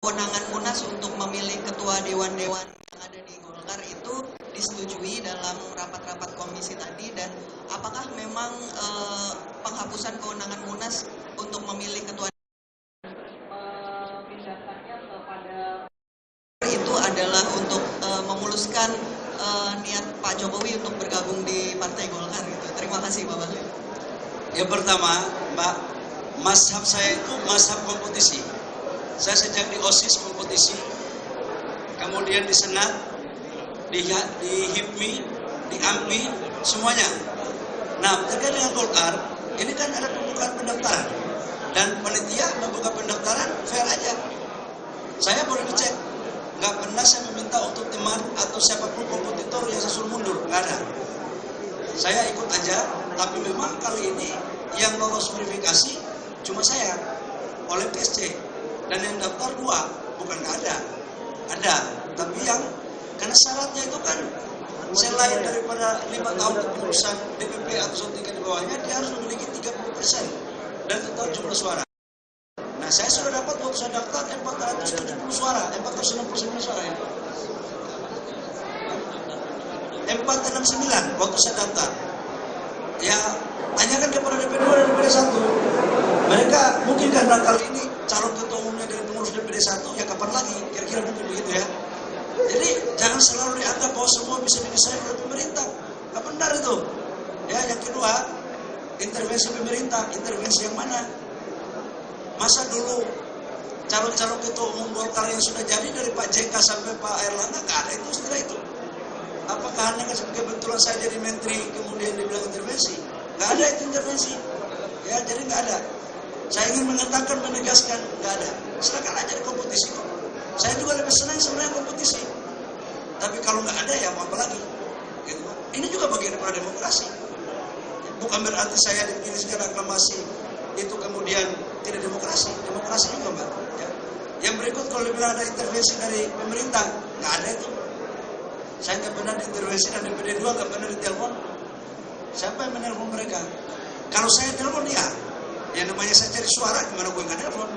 Kewenangan Munas untuk memilih ketua dewan-dewan yang ada di Golkar itu disetujui dalam rapat-rapat komisi tadi, dan apakah memang penghapusan kewenangan Munas untuk memilih ketua memindahkannya kepada itu adalah untuk memuluskan niat Pak Jokowi untuk bergabung di Partai Golkar gitu. Terima kasih Pak Bahlil. Yang pertama, Mbak, mazhab saya itu mazhab kompetisi. Saya sejak di OSIS kompetisi, kemudian di Senat, di HIPMI, di AMPI, semuanya. Nah, terkait dengan Golkar, ini kan ada pembukaan pendaftaran. Dan panitia membuka pendaftaran fair aja. Saya boleh dicek. Nggak pernah saya meminta untuk teman atau siapapun kompetitor yang saya suruh mundur. Nggak ada. Saya ikut aja, tapi memang kali ini yang lolos verifikasi cuma saya oleh PSC. Dan yang daftar 2, bukan nggak ada. Ada, tapi yang karena syaratnya itu kan selain daripada 5 tahun kepengurusan DPP atau tingkat di bawahnya, dia harus memiliki 30% dan total jumlah suara. Nah, saya sudah dapat waktu saya daftar 470 suara, 469 suara ya. 469 waktu saya daftar. Ya, tanyakan kepada DPD 2 dan DPD 1. Mereka mungkin karena kali ini calon ketua umumnya dari pengurus DPD 1, ya kapan lagi? Kira-kira mungkin begitu ya. Jadi jangan selalu dianggap bahwa semua bisa didesain oleh pemerintah. Nggak benar itu. Ya, yang kedua, intervensi pemerintah. Intervensi yang mana? Masa dulu calon-calon ketua umum Golkar yang sudah jadi dari Pak JK sampai Pak Erlangga nggak ada itu setelah itu. Apakah hanya kebetulan saya jadi menteri kemudian dibilang intervensi? Nggak ada itu intervensi. Ya, jadi nggak ada. Saya ingin mengatakan, menegaskan, nggak ada. Silakan aja di kompetisi kok. Saya juga lebih senang sebenarnya kompetisi. Tapi kalau nggak ada ya mau apa lagi? Gitu. Ini juga bagian dari demokrasi. Bukan berarti saya dipilih secara aklamasi itu kemudian tidak demokrasi. Demokrasi juga Mbak. Ya. Yang berikut kalau dibilang ada intervensi dari pemerintah, nggak ada itu. Saya nggak pernah diintervensi dan DPD 2 nggak pernah ditelepon. Siapa yang menelpon mereka? Kalau saya telepon dia, yang namanya saya cari suara, gimana gue nggak telepon?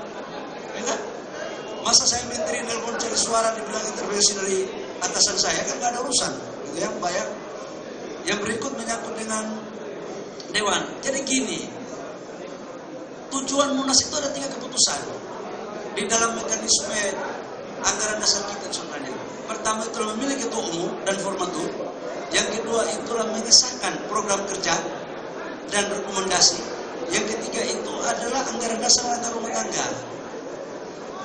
Ya kan? Masa saya menteri telepon cari suara dibilang intervensi dari atasan saya, kan nggak ada urusan, gitu ya, bayar. Yang berikut menyangkut dengan dewan. Jadi gini, tujuan Munas itu ada 3 keputusan di dalam mekanisme anggaran dasar kita sebenarnya. Pertama itu memilih ketua umum dan formatur. Yang kedua itulah mengesahkan program kerja dan rekomendasi. Yang ketiga itu adalah anggaran dasar rumah tangga.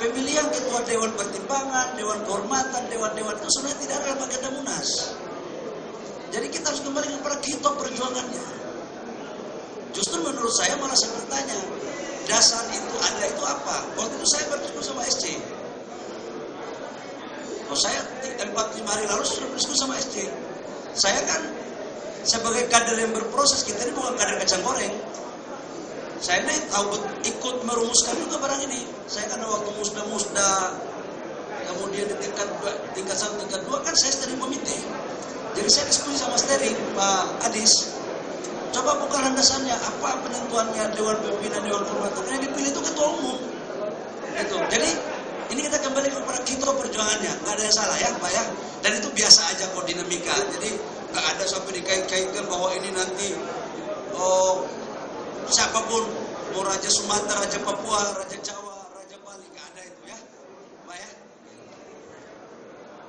Pemilihan ketua dewan pertimbangan, dewan kehormatan, dewan-dewan itu sebenarnya tidak ada dalam agenda Munas. Jadi kita harus kembali kepada kita perjuangannya. Justru menurut saya malah saya bertanya, dasar itu ada itu apa? Waktu itu saya berdiskusi sama SC. Saya 4-5 hari lalu sudah berdiskusi sama SC. Saya kan sebagai kader yang berproses, kita ini bukan kader kacang goreng. Saya ini tahu ikut merumuskan juga barang ini. Saya kan waktu musda, kemudian di tingkat 1, tingkat 2 kan saya steering committee. Jadi saya diskusi sama steering Pak Adis. Coba buka landasannya, apa penentuannya dewan pimpinan, dewan kehormatan yang dipilih itu ketua umum. Gitu. Jadi ini kita kembali kepada kita perjuangannya, nggak ada yang salah ya Pak ya. Dan itu biasa aja kok dinamika. Jadi nggak ada sampai dikait-kaitkan bahwa ini nanti siapapun, mau Raja Sumatera, Raja Papua, Raja Jawa, Raja Bali, nggak ada itu ya, Pak ya.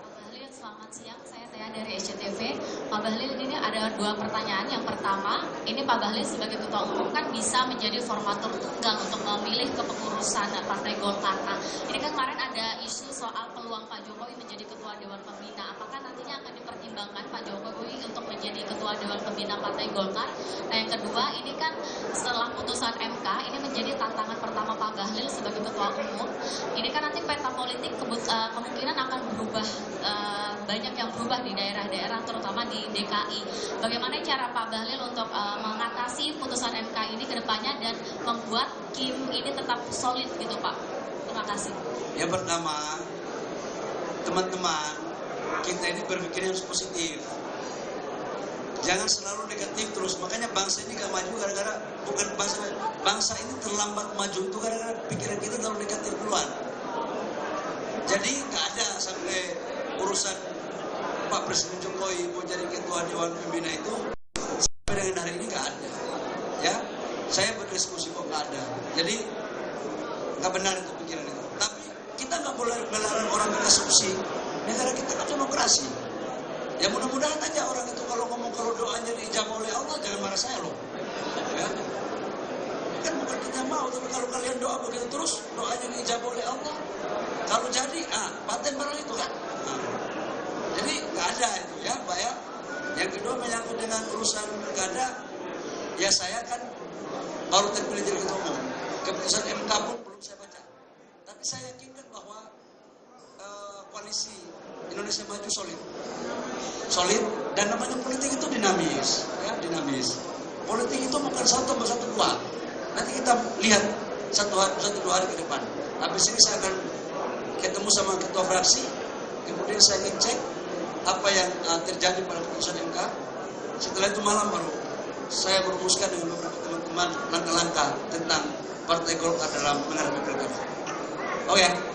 Pak Bahlil, selamat siang. Saya Tia dari SCTV. Pak Bahlil, ini ada 2 pertanyaan. Yang pertama, ini Pak Bahlil sebagai ketua umum kan bisa menjadi formatur tunggal untuk memilih kepengurusan Partai Golkar. Nah, ini kan kemarin ada isu soal peluang Pak Jokowi menjadi ketua Dewan Pembina. Apakah nantinya akan dipertimbangkan Pak Jokowi untuk menjadi ketua Dewan Pembina Partai Golkar? Nah, yang kedua, ini kan setelah putusan MK, ini menjadi tantangan pertama Pak Bahlil sebagai ketua umum. Ini kan nanti peta politik kemungkinan akan berubah, banyak yang berubah di daerah-daerah, terutama di DKI. Bagaimana cara Pak Bahlil untuk mengatasi putusan MK ini ke depannya dan membuat Kim ini tetap solid gitu Pak? Terima kasih. Yang pertama, teman-teman, kita ini berpikir yang positif. Jangan selalu negatif terus. Makanya bangsa ini gak maju gara-gara, bukan bangsa ini terlambat maju itu gara-gara pikiran kita terlalu negatif duluan. Jadi nggak ada sampai urusan Pak Presiden Jokowi mau jadi ketua Dewan Pembina itu sampai dengan hari ini nggak ada. Ya, saya berdiskusi kok nggak ada. Jadi nggak benar itu pikiran itu. Tapi kita nggak boleh melarang orang mengasumsi. Negara kita kan demokrasi. Ya mudah-mudahan aja orang itu kalau ngomong kalau doanya diijabah oleh Allah, jangan marah saya loh. Ya. Kan bukan kita mau, tapi kalau kalian doa begitu terus, doanya diijabah oleh Allah. Kalau jadi, paten barang itu kan. Jadi nggak ada itu ya, Pak ya. Yang kedua menyangkut dengan urusan pilkada, ya saya kan baru terpilih jadi ketua umum. Keputusan MK pun belum saya baca. Tapi saya yakinkan bahwa koalisi Indonesia Maju solid dan namanya politik itu dinamis, ya dinamis. Politik itu bukan 1+1=2. Nanti kita lihat 1-2 hari ke depan. Habis ini saya akan ketemu sama ketua fraksi, kemudian saya ngecek apa yang terjadi pada keputusan MK. Setelah itu malam baru saya merumuskan dengan beberapa teman-teman langkah-langkah tentang Partai Golkar dalam menghadapi pilkada. Oke.